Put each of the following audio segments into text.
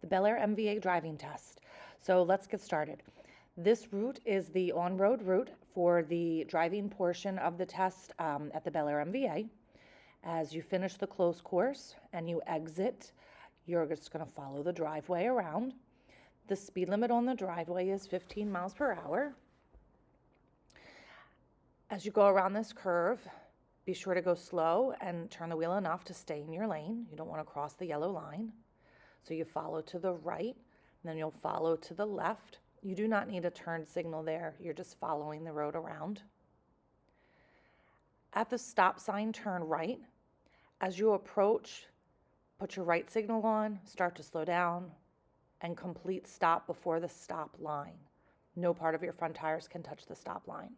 the Bel Air MVA driving test. So let's get started. This route is the on-road route for the driving portion of the test at the Bel Air MVA. As you finish the close course and you exit, you're just going to follow the driveway around. The speed limit on the driveway is 15 miles per hour. As you go around this curve, be sure to go slow and turn the wheel enough to stay in your lane. You don't want to cross the yellow line. So you follow to the right, and then you'll follow to the left. You do not need a turn signal there. You're just following the road around. At the stop sign, turn right. As you approach, put your right signal on, start to slow down, and complete stop before the stop line. No part of your front tires can touch the stop line.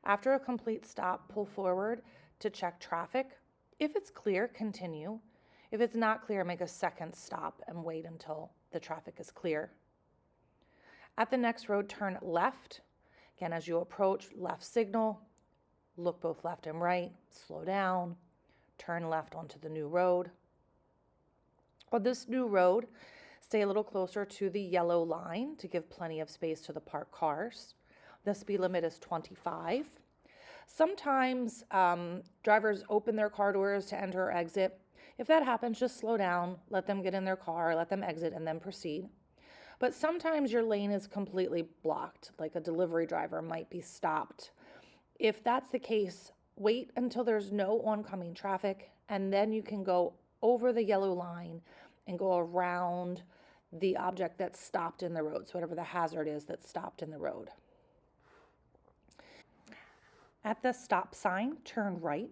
After a complete stop, pull forward to check traffic. If it's clear, continue. If it's not clear, make a second stop and wait until the traffic is clear. At the next road, turn left. Again, as you approach, left signal, look both left and right, slow down, turn left onto the new road. On this new road, stay a little closer to the yellow line to give plenty of space to the parked cars. The speed limit is 25. Sometimes drivers open their car doors to enter or exit. If that happens, just slow down, let them get in their car, let them exit, and then proceed. But sometimes your lane is completely blocked, like a delivery driver might be stopped. If that's the case, wait until there's no oncoming traffic, and then you can go over the yellow line and go around the object that's stopped in the road, so whatever the hazard is that's stopped in the road. At the stop sign, turn right.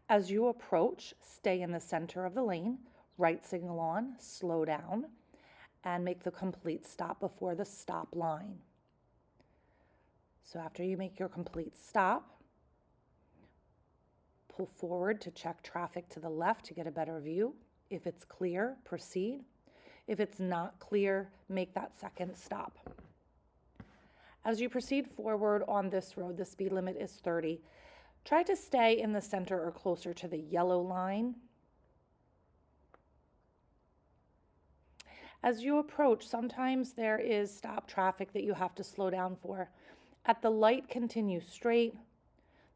As you approach, stay in the center of the lane, right signal on, slow down, and make the complete stop before the stop line. So after you make your complete stop, pull forward to check traffic to the left to get a better view. If it's clear, proceed. If it's not clear, make that second stop. As you proceed forward on this road, the speed limit is 30. Try to stay in the center or closer to the yellow line. As you approach, sometimes there is stop traffic that you have to slow down for. At the light, continue straight.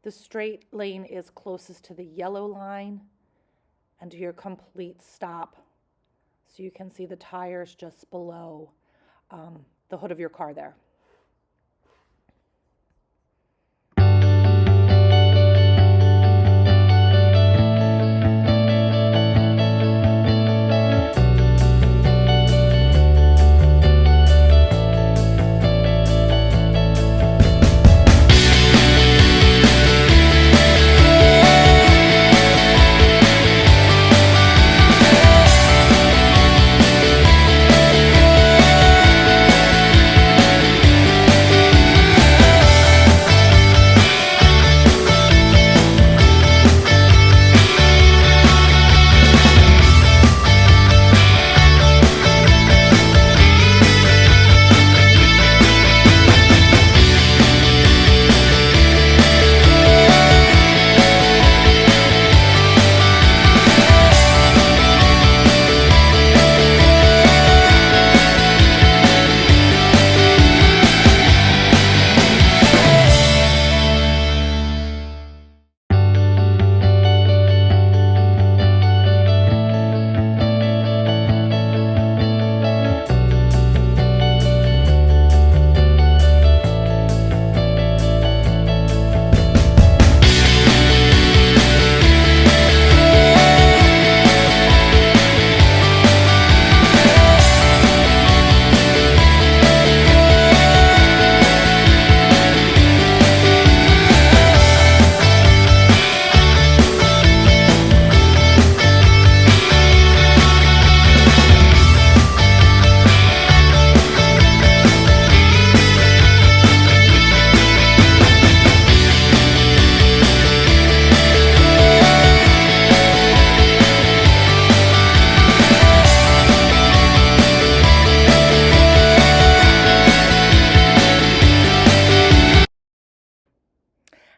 The straight lane is closest to the yellow line and do your complete stop. So you can see the tires just below the hood of your car there.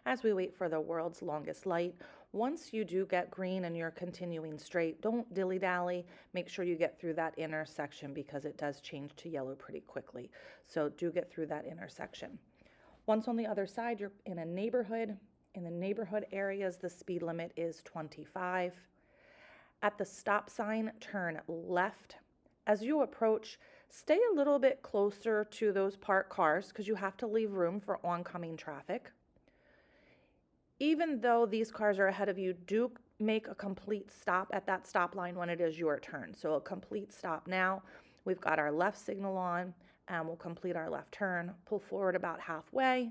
As we wait for the world's longest light, Once you do get green and you're continuing straight, don't dilly-dally. Make sure you get through that intersection because it does change to yellow pretty quickly. So do get through that intersection. Once on the other side, you're in a neighborhood. In the neighborhood areas, the speed limit is 25. At the stop sign, turn left. As you approach, stay a little bit closer to those parked cars because you have to leave room for oncoming traffic. Even though these cars are ahead of you, do make a complete stop at that stop line when it is your turn. So a complete stop now. We've got our left signal on, and we'll complete our left turn, pull forward about halfway,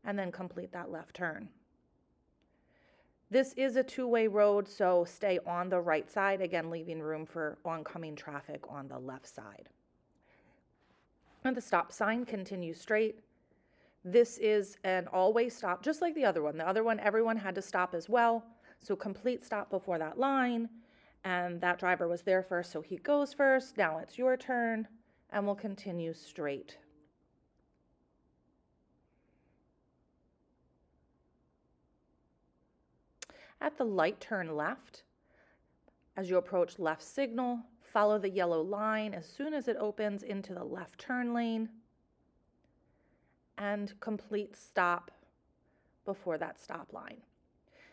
and then complete that left turn. This is a two-way road, so stay on the right side, again, leaving room for oncoming traffic on the left side. And the stop sign, continue straight. This is an all-way stop, just like the other one. The other one, everyone had to stop as well. So complete stop before that line. And that driver was there first, so he goes first. Now it's your turn, and we'll continue straight. At the light, turn left. As you approach left signal, follow the yellow line as soon as it opens into the left turn lane. And complete stop before that stop line.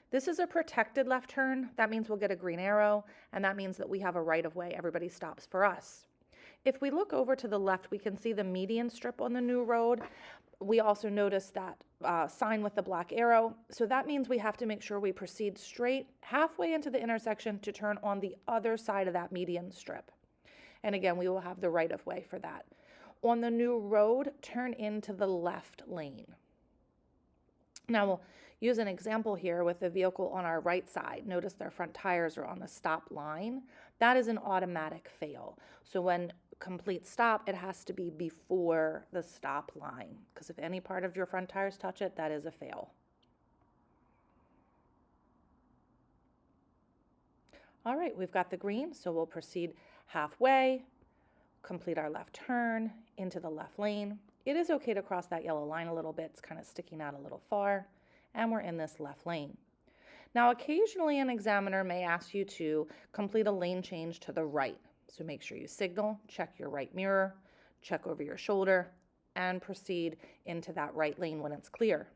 This is a protected left turn. That means we'll get a green arrow, and that means that we have a right of way. Everybody stops for us. If we look over to the left, we can see the median strip on the new road. We also notice that sign with the black arrow. So that means we have to make sure we proceed straight halfway into the intersection to turn on the other side of that median strip. And again, we will have the right of way for that. On the new road, turn into the left lane. Now we'll use an example here with the vehicle on our right side. Notice their front tires are on the stop line. That is an automatic fail. So when complete stop, it has to be before the stop line, because if any part of your front tires touch it, that is a fail. All right, we've got the green, so we'll proceed halfway, complete our left turn into the left lane. It is okay to cross that yellow line a little bit. It's kind of sticking out a little far, and we're in this left lane. Now, occasionally an examiner may ask you to complete a lane change to the right. So make sure you signal, check your right mirror, check over your shoulder, and proceed into that right lane when it's clear.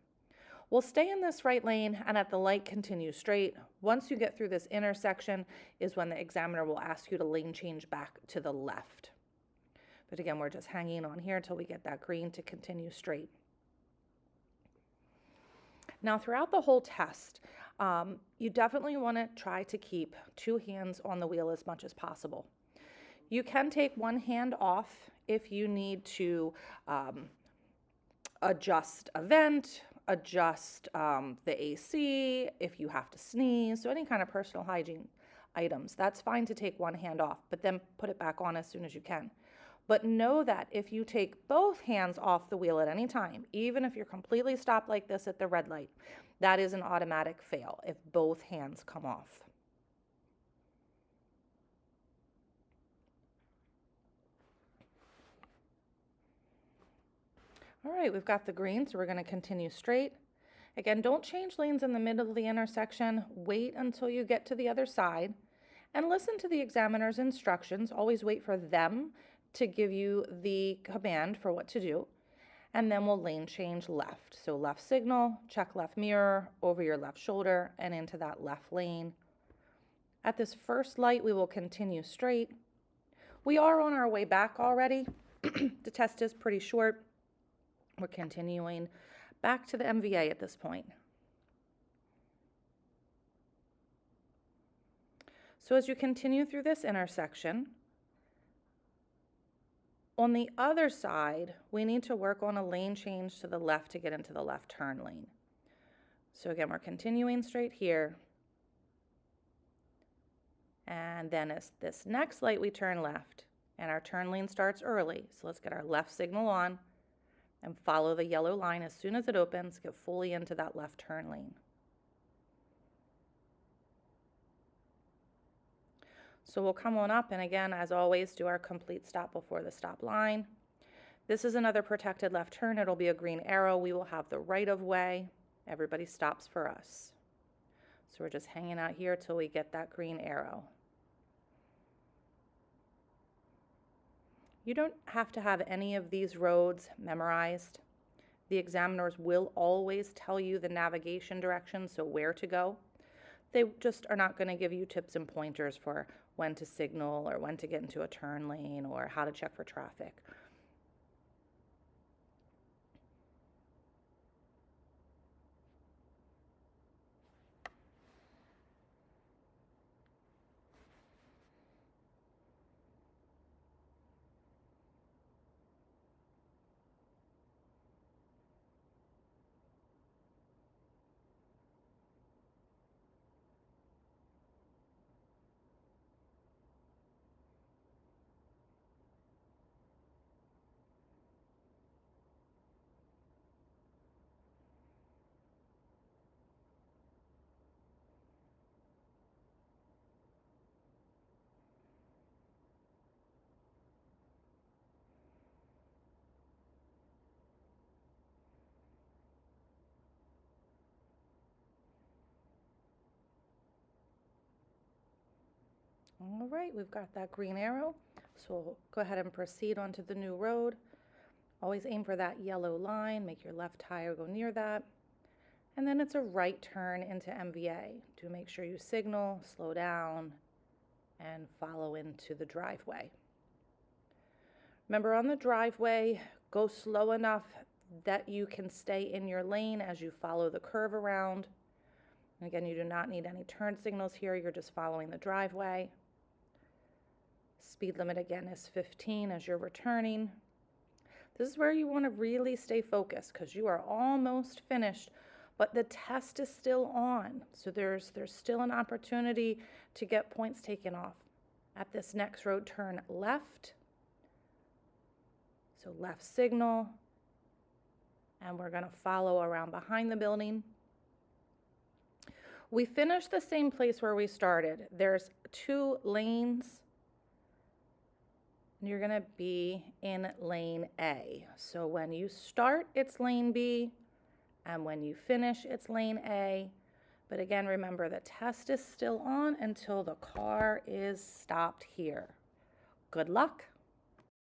We'll stay in this right lane, and at the light, continue straight. Once you get through this intersection is when the examiner will ask you to lane change back to the left. But again, we're just hanging on here until we get that green to continue straight. Now, throughout the whole test, you definitely want to try to keep two hands on the wheel as much as possible. You can take one hand off if you need to adjust a vent, adjust the AC, if you have to sneeze, so any kind of personal hygiene items. That's fine to take one hand off, but then put it back on as soon as you can. But know that if you take both hands off the wheel at any time, even if you're completely stopped like this at the red light, that is an automatic fail if both hands come off. All right, we've got the green, so we're going to continue straight. Again, don't change lanes in the middle of the intersection. Wait until you get to the other side and listen to the examiner's instructions. Always wait for them to give you the command for what to do, and then we'll lane change left. So left signal, check left mirror, over your left shoulder, and into that left lane. At this first light, we will continue straight. We are on our way back already. The test is pretty short. We're continuing back to the MVA at this point. So as you continue through this intersection, on the other side, we need to work on a lane change to the left to get into the left turn lane. So again, we're continuing straight here. And then as this next light, we turn left, and our turn lane starts early. So let's get our left signal on and follow the yellow line. As soon as it opens, get fully into that left turn lane. So we'll come on up, and again, as always, do our complete stop before the stop line. This is another protected left turn. It'll be a green arrow. We will have the right of way. Everybody stops for us. So we're just hanging out here till we get that green arrow. You don't have to have any of these roads memorized. The examiners will always tell you the navigation directions, so where to go. They just are not going to give you tips and pointers for when to signal or when to get into a turn lane or how to check for traffic. All right, we've got that green arrow. So we'll go ahead and proceed onto the new road. Always aim for that yellow line, make your left tire go near that. And then it's a right turn into MVA. Do make sure you signal, slow down, and follow into the driveway. Remember, on the driveway, go slow enough that you can stay in your lane as you follow the curve around. And again, you do not need any turn signals here. You're just following the driveway. Speed limit again is 15 as you're returning. This is where you want to really stay focused because you are almost finished, but the test is still on. So there's still an opportunity to get points taken off. At this next road, turn left. So left signal, and we're going to follow around behind the building. We finished the same place where we started. There's 2 lanes. You're going to be in lane A. So when you start, it's lane B, and when you finish, it's lane A. But again, remember, the test is still on until the car is stopped here. Good luck.